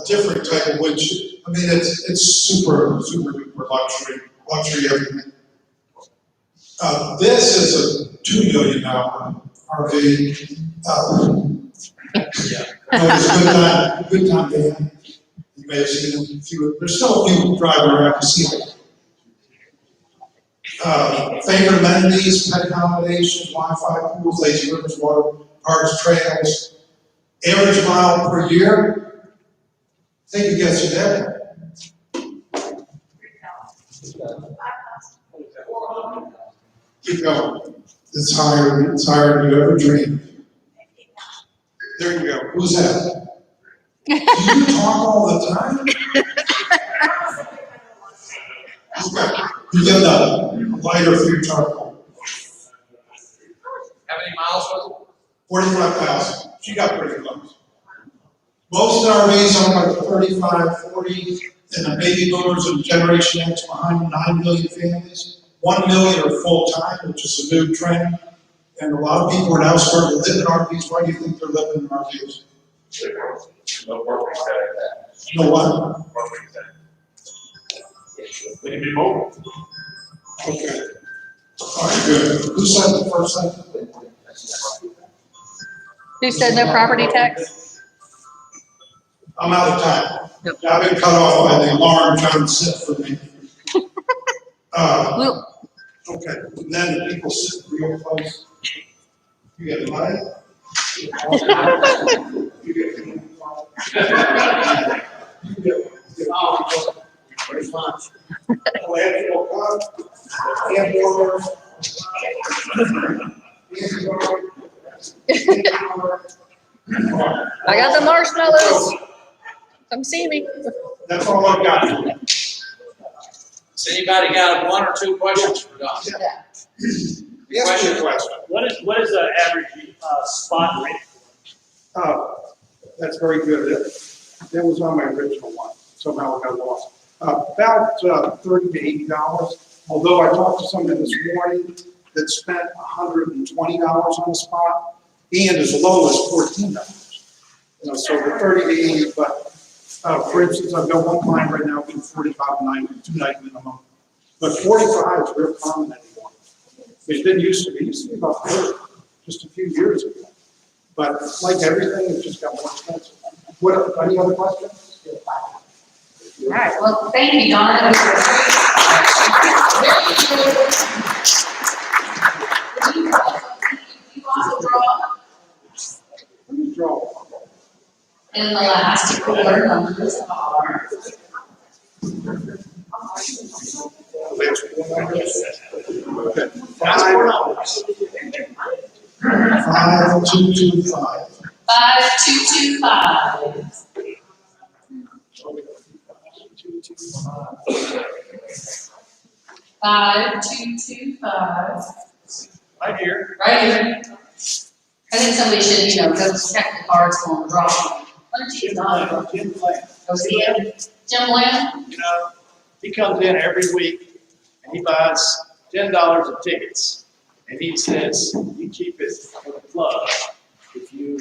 different type of windshield. I mean, it's super, super duper luxury everything. This is a $2 million RV. It was a good time van. You may have seen them. There's still a few driving around to see them. Favorite amenities, pet accommodations, Wi-Fi, pools, lazy rivers, water parks, trails. Average mile per year. Take a guess at that. Keep going. It's higher than you ever dreamed. There you go. Who's that? Do you talk all the time? Okay. You get a lighter for your charcoal. How many miles was it? 45,000. She got pretty close. Most RVs are like 35, 40, and the baby boomers and Generation X behind 9 million families. 1 million are full-time, which is a new trend. And a lot of people are now starting to live in RVs. Why do you think they're living in RVs? No work weekend. You know what? Work weekend. They can do both. Okay. All right, good. Who said the first thing? Who said no property tax? I'm out of time. I've been cut off by the alarm trying to sit for me. Well, Okay, and then the people sit real close. You get money? You get pretty much. Electrical cut, hamburger. I got the marshmallows. Come see me. That's all I've got. Has anybody got one or two questions for Don? Ask me a question. What is the average spot rate? That's very good. That was on my original one. Somehow it got lost. About $30 to $80. Although I talked to somebody this morning that spent $120 on the spot and as low as $14. You know, so the 30 to 80, but for instance, I've got one client right now doing 45 night, 2 night minimum. But 45 is real common anymore. It didn't used to be. It used to be about 30 just a few years ago. But like everything, it just got more expensive. What, any other questions? All right, well, thank you, Donna. You also draw. And the last four numbers are. Okay. 5225. 5225. 5225. Right here. Right here. I think somebody should, go check the cards on the draw. Why don't you, Don? Jim Bland. Go see him. Jim Lamb? You know, he comes in every week and he buys $10 of tickets. And he says, you keep it for the club. If you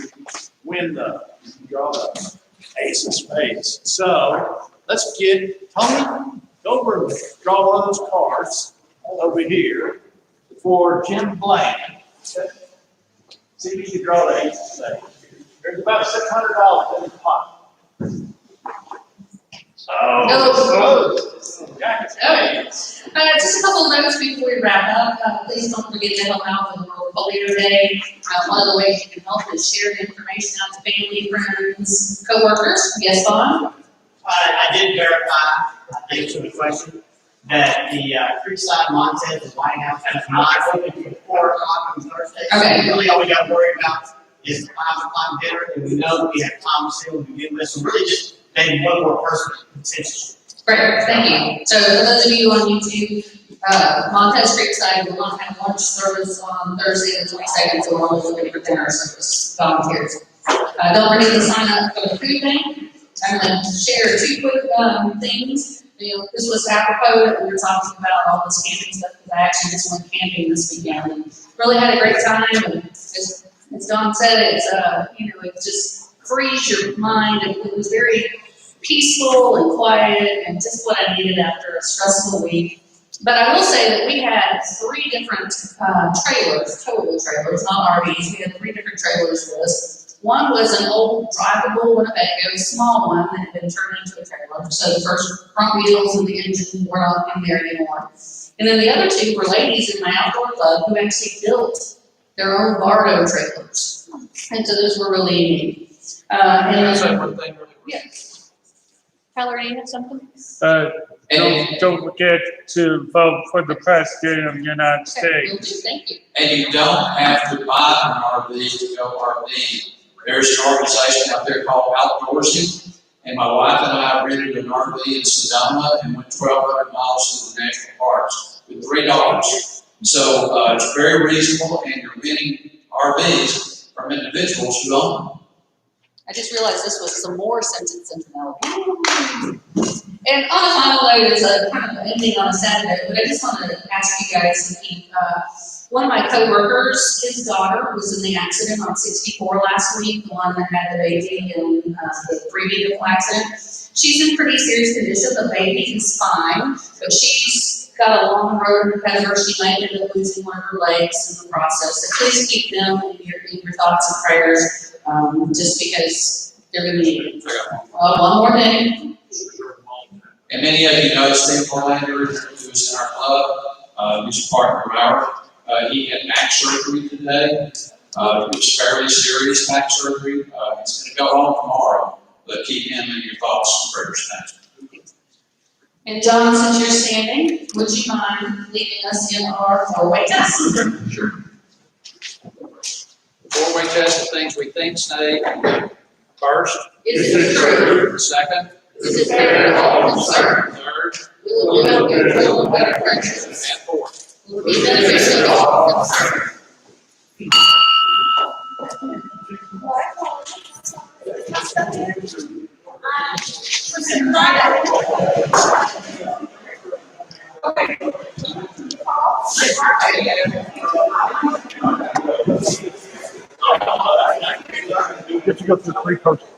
win you draw the ace of spades. So let's get Tony, go over and draw one of those cards over here for Jim Bland. See if you can draw the ace of spades. There's about $600 in his pocket. Oh. Hey. Just a couple of notes before we wrap up. Please don't forget to help out with World Polio Day. One of the ways you can help is share the information out to family, friends, coworkers. Yes, Don? I did verify, thanks for the question, that the Creekside Montez and White House is not open till 4 o'clock on Thursday. Okay. Really, all we got to worry about is the 5 o'clock dinner, and we know that we have Thomas Hill to begin with, so really just maybe one more person potentially. Great, thank you. So for those of you on YouTube, Montez Creekside will not have lunch service on Thursday the 22nd, so we're always looking for dinner service volunteers. Don't forget to sign up for the food bank. I'm going to share 2 quick things. This was apropos that we were talking about all this camping stuff, because I actually just went camping this weekend and really had a great time. And as Don said, it just frees your mind. It was very peaceful and quiet and just what I needed after a stressful week. But I will say that we had 3 different trailers, total trailers, not RVs. We had 3 different trailers with us. One was an old drivable Winnebago, small one that had been turned into a trailer. So the first front wheels and the engine were not in there anymore. And then the other 2 were ladies in my outdoor club who actually built their own Bardo trailers. And so those were really neat. Can I say one thing really quick? Yes. Tyler, you have something? Don't forget to vote for the President of the United States. Thank you. And you don't have to buy an RV to go RVing. There's an organization out there called Outdoorsy, and my wife and I rented an RV in Sedona and went 1,200 miles to the national parks with $3. So it's very reasonable, and you're renting RVs from individuals who own them. I just realized this was some more sentence centennial. And on a final note, is a kind of ending on a sad note, but I just wanted to ask you guys to keep One of my coworkers, his daughter was in the accident on 64 last week, the one that had the baby in the pre-vehicle accident. She's in pretty serious condition. The baby is fine, but she's got a long road ahead of her. She might end up losing one of her legs in the process. So please keep them in your thoughts and prayers, just because they're going to need it. One more thing. And many of you know Steve Orlander, who's in our club, who's a partner of ours. He had back surgery today. It was fairly serious back surgery. He's going to go home tomorrow, but keep him in your thoughts and prayers. Thanks. And John, since you're standing, would you mind leading us in our four-way test? Sure. Four-way test of things we think say. First. Is it true? Second. Is it fair to all concerned? Third. Will it help your full and better friendships? And fourth. Will it be beneficial to all concerned? You have to go through 3 coaches.